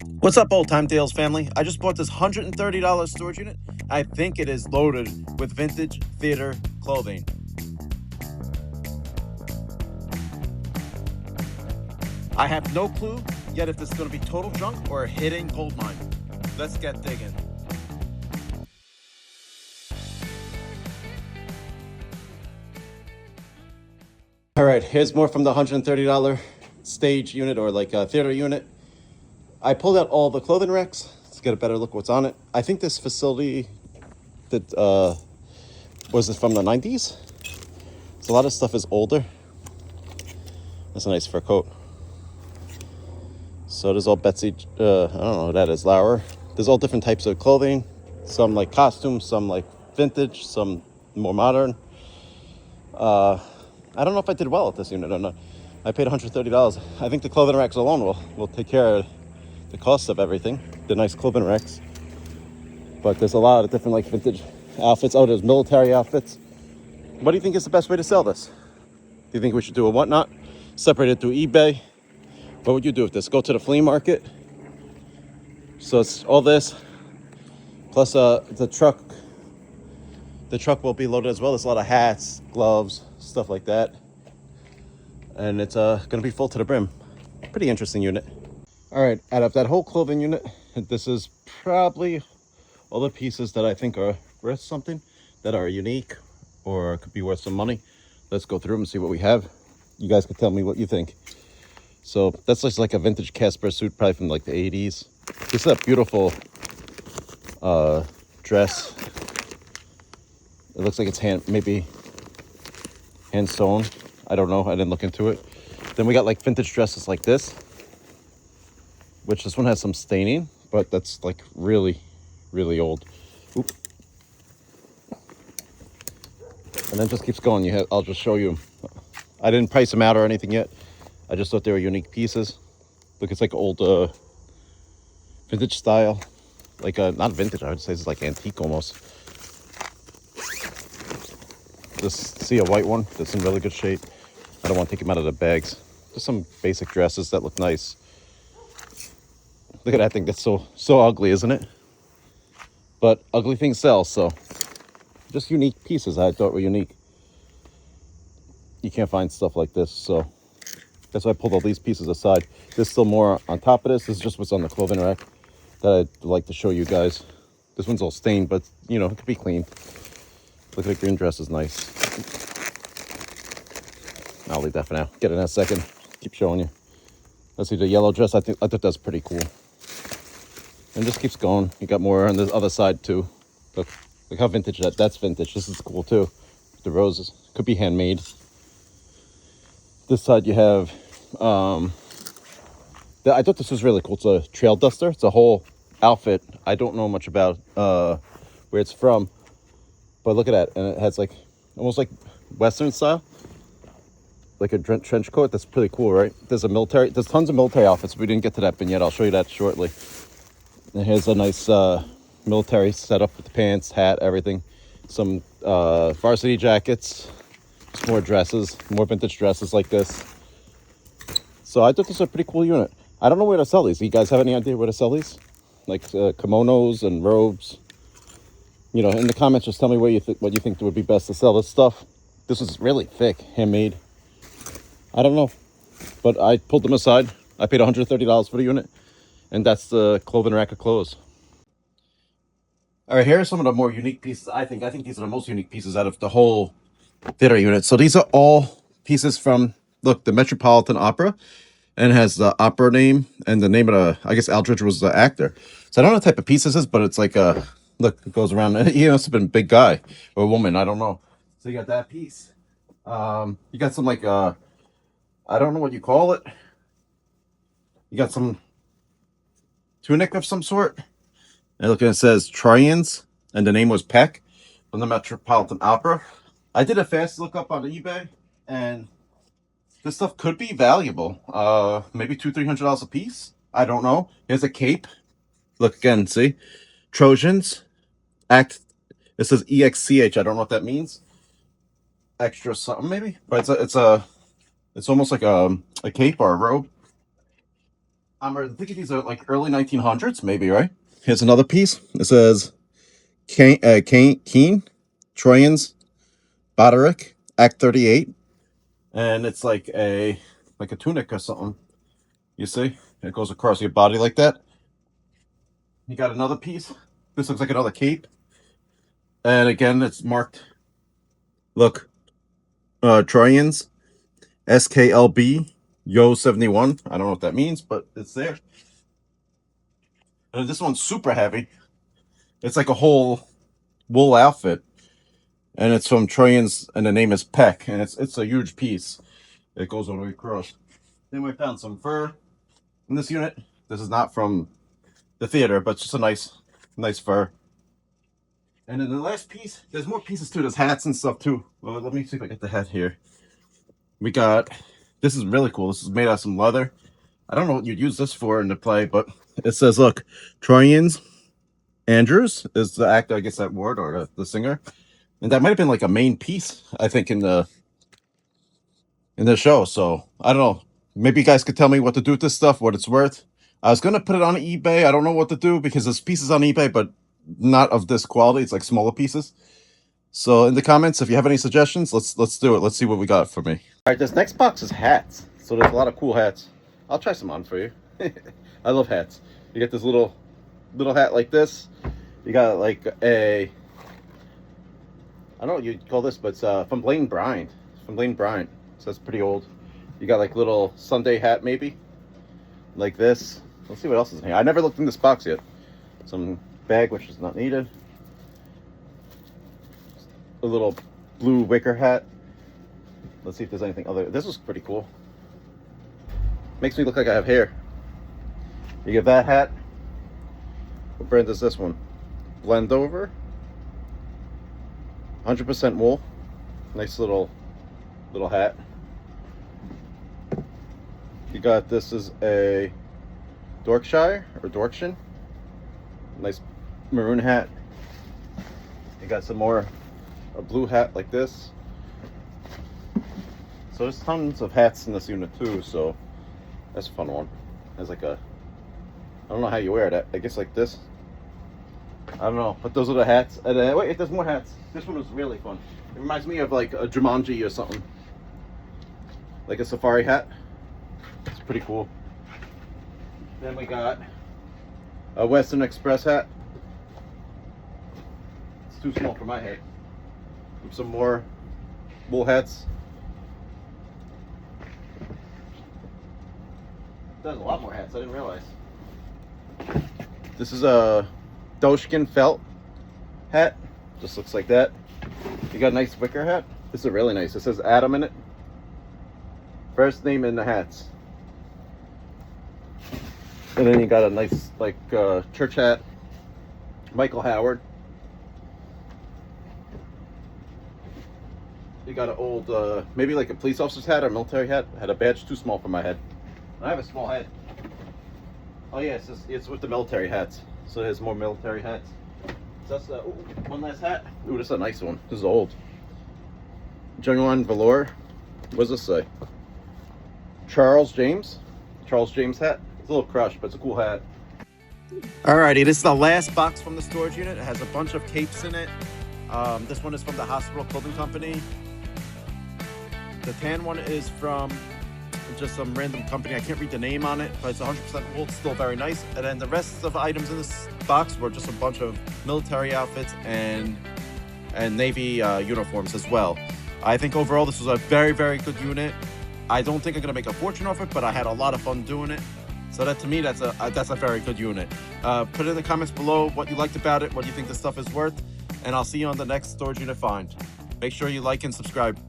What's up, Old Time Tales family? I just bought this $130 storage unit. I think it is loaded with vintage theater clothing. I have no clue yet if this is going to be total junk or a hidden gold mine. Let's get digging. All right, here's more from the $130 stage unit or like a theater unit. I pulled out all the clothing racks to get a better look what's on it. I think this facility that was it from the 90s? So a lot of stuff is older. That's a nice fur coat. So there's all Betsy, I don't know what that is, Lauer. There's all different types of clothing. Some like costumes, some like vintage, some more modern. I don't know if I did well at this unit or not. I paid $130. I think the clothing racks alone will take care of the cost of everything. The nice clothing racks. But there's a lot of different like vintage outfits. Oh, there's military outfits. What do you think is the best way to sell this? Do you think we should do a whatnot? Separate it through eBay? What would you do with this? Go to the flea market? So it's all this, plus the truck. The truck will be loaded as well. There's a lot of hats, gloves, stuff like that. And it's gonna be full to the brim. Pretty interesting unit. All right, out of that whole clothing unit, this is probably all the pieces that I think are worth something, that are unique or could be worth some money. Let's go through them and see what we have. You guys can tell me what you think. So that's just like a vintage Casper suit, probably from like the 80s. This is a beautiful dress. It looks like it's maybe hand sewn. I don't know, I didn't look into it. Then we got like vintage dresses like this, which this one has some staining, but that's like really, really old. Oop. And then just keeps going. I'll just show you. I didn't price them out or anything yet. I just thought they were unique pieces. Look, it's like old vintage style. Like not vintage, I would say it's like antique almost. Just see a white one that's in really good shape. I don't want to take them out of the bags. Just some basic dresses that look nice. Look at that thing. That's so ugly, isn't it? But ugly things sell, so just unique pieces I thought were unique. You can't find stuff like this, so that's why I pulled all these pieces aside. There's still more on top of this. This is just what's on the clothing rack that I'd like to show you guys. This one's all stained, but you know, it could be cleaned. Look at the green dress is nice. I'll leave that for now. Get it in a second. Keep showing you. Let's see the yellow dress. I thought that's pretty cool. And just keeps going. You got more on the other side too. Look how vintage that's vintage. This is cool too. The roses could be handmade. This side you have. I thought this was really cool. It's a trail duster. It's a whole outfit. I don't know much about where it's from, but look at that. And it has like almost like Western style. Like a trench coat. That's pretty cool, right? There's tons of military outfits. We didn't get to that vignette. I'll show you that shortly. And here's a nice military setup with the pants, hat, everything. Some varsity jackets. Some more dresses, more vintage dresses like this. So I thought this was a pretty cool unit. I don't know where to sell these. You guys have any idea where to sell these? Like kimonos and robes. You know, in the comments, just tell me what you think would be best to sell this stuff. This is really thick, handmade. I don't know, but I pulled them aside. I paid $130 for the unit, and that's the clothing rack of clothes. All right, here are some of the more unique pieces. I think these are the most unique pieces out of the whole theater unit. So these are all pieces from, look, the Metropolitan Opera, and it has the opera name and the name of I guess Aldrich was the actor. So I don't know what type of piece this is, but it's like look, it goes around. He must have been a big guy or a woman. I don't know. So you got that piece. You got some like I don't know what you call it. You got some tunic of some sort. And look, it says Troyans, and the name was Peck from the Metropolitan Opera. I did a fast look up on eBay, and this stuff could be valuable. Maybe $200-300 a piece. I don't know. Here's a cape. Look again, see? Trojans. Act. It says EXCH. I don't know what that means. Extra something maybe, but it's almost like a cape or a robe. I'm thinking these are like early 1900s, maybe, right? Here's another piece. It says Keen, Troyans, Baderick, Act 38. And it's like a tunic or something. You see? It goes across your body like that. You got another piece. This looks like another cape. And again, it's marked. Look, Troyans, SKLB, Yo 71. I don't know what that means, but it's there. And this one's super heavy. It's like a whole wool outfit. And it's from Troyans, and the name is Peck. And it's a huge piece. It goes all the way across. Then we found some fur in this unit. This is not from the theater, but just a nice fur. And then the last piece, there's more pieces too. There's hats and stuff too. Well, let me see if I get the hat here. We got, this is really cool. This is made out of some leather. I don't know what you'd use this for in the play, but it says, look, Troyans Andrews is the actor, I guess, that word, or the singer. And that might have been like a main piece, I think, in the show. So I don't know. Maybe you guys could tell me what to do with this stuff, what it's worth. I was gonna put it on eBay. I don't know what to do because there's pieces on eBay, but not of this quality. It's like smaller pieces. So in the comments, if you have any suggestions, let's do it. Let's see what we got for me. All right, this next box is hats. So there's a lot of cool hats. I'll try some on for you. I love hats. You get this little hat like this. You got like a, I don't know what you'd call this, but it's from Blaine Bryant. It's from Blaine Bryant. So it's pretty old. You got like little Sunday hat maybe, like this. Let's see what else is in here. I never looked in this box yet. Some bag which is not needed. A little blue wicker hat. Let's see if there's anything other. This was pretty cool. Makes me look like I have hair. You get that hat. What brand is this one? Blendover. 100% wool. Nice little hat. You got, this is a Dorkshire or Dorkshin. Nice maroon hat. You got some more, a blue hat like this. So there's tons of hats in this unit too, so that's a fun one. There's like a, I don't know how you wear it. I guess like this. I don't know, but those are the hats. And wait, there's more hats. This one was really fun. It reminds me of like a Jumanji or something. Like a safari hat. It's pretty cool. Then we got a Western Express hat. It's too small for my head. Some more wool hats. There's a lot more hats, I didn't realize. This is a doeskin felt hat. Just looks like that. You got a nice wicker hat. This is really nice. It says Adam in it. First name in the hats. And then you got a nice like church hat. Michael Howard. You got an old maybe like a police officer's hat or military hat. Had a badge too small for my head. I have a small head. Oh yeah, it's with the military hats. So there's more military hats. So that's one last hat. Ooh, this is a nice one. This is old. Genuine velour. What does this say? Charles James hat. It's a little crushed, but it's a cool hat. Alrighty, this is the last box from the storage unit. It has a bunch of capes in it. This one is from the Hospital Clothing Company. The tan one is from just some random company. I can't read the name on it, but it's 100% wool. It's still very nice. And then the rest of the items in this box were just a bunch of military outfits and Navy uniforms as well. I think overall this was a very, very good unit. I don't think I'm gonna make a fortune off it, but I had a lot of fun doing it. So that to me, that's a very good unit. Put in the comments below what you liked about it, what you think this stuff is worth, and I'll see you on the next storage unit find. Make sure you like and subscribe.